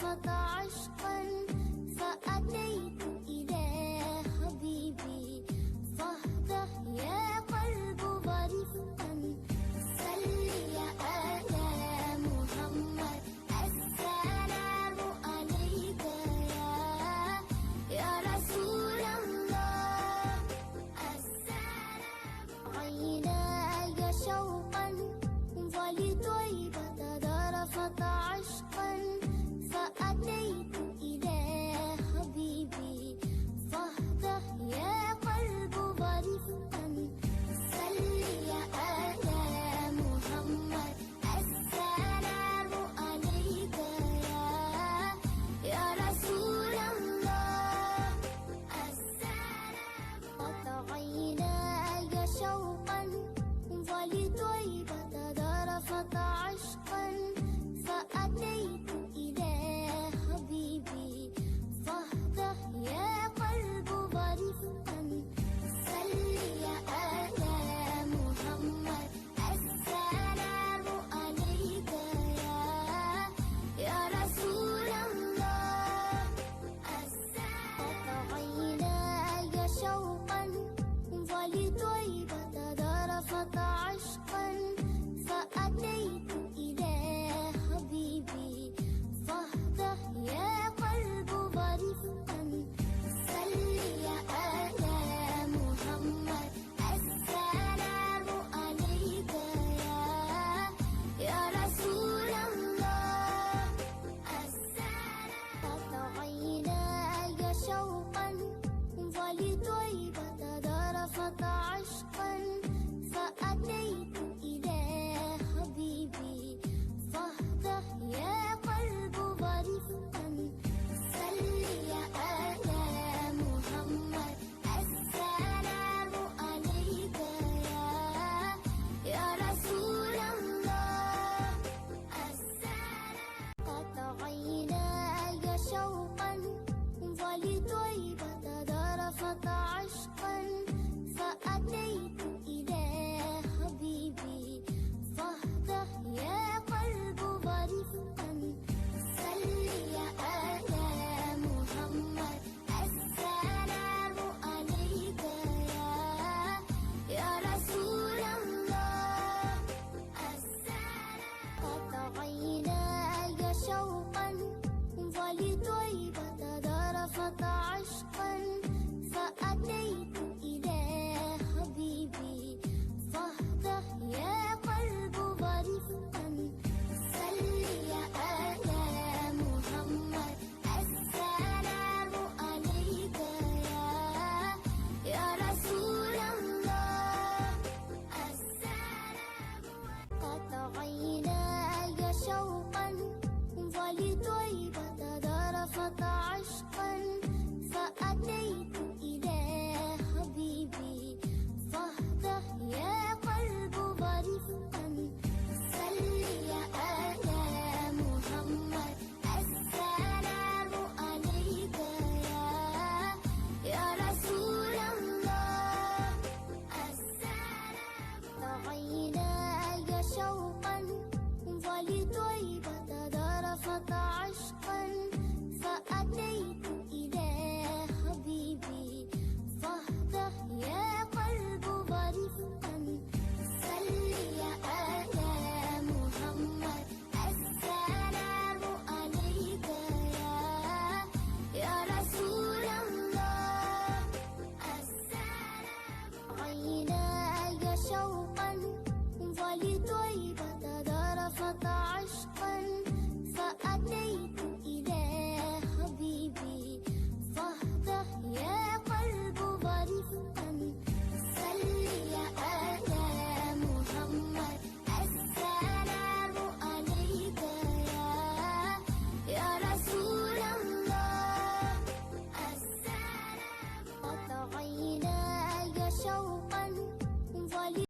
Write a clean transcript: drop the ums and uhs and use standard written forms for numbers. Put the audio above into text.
درفت عشقا فأتيت إلى حبيبي فاهده يا قلب ورفقا صلي على محمد السلام عليك يا رسول الله السلام عيناي شوقا ولطيبة درفت عشقا فأتيت إلى حبيبي فاهده يا قلب ورفقا صلي على محمد السلام عليك يا رسول الله السلام قطع عيناي شوقا ولطيبة درفت عشقا فأتيت إلى حبيبي فاهده يا قلب ورفقا صلي على محمد السلام عليك يا رسول الله قطع عيناي شوقا ولطيبة درفت عشقا فأتيت إلى حبيبي فاهده يا قلب ورفقا صلي على محمد السلام عليك يا رسول الله السلام قطع عيناي شوقا ولطيبة درفت عشقا فأتيت إلى حبيبي فاهده يا قلب ورفقا صلي على محمد السلام عليك يا رسول الله السلام قطع عيناي شوقا ولطيبة درفت عشقا فأتيت إلى حبيبي فاهده يا قلب ورفقا صلي على محمد السلام عليك يا رسول الله السلام قطع عيناي شوقا ولطيبة درفت عشقا فأتيت إلى حبيبي فاهده يا قلب ورفقا صلي على محمد السلام عليك يا رسول الله السلام قطع عيناي شوقا ولطيبة درفت عشقا فأتيت إلى حبيبي فاهده يا قلب ورفقا صلي على محمد السلام عليك يا رسول الله السلام قطع عيناي شوقا ولطيبة درفت عشقا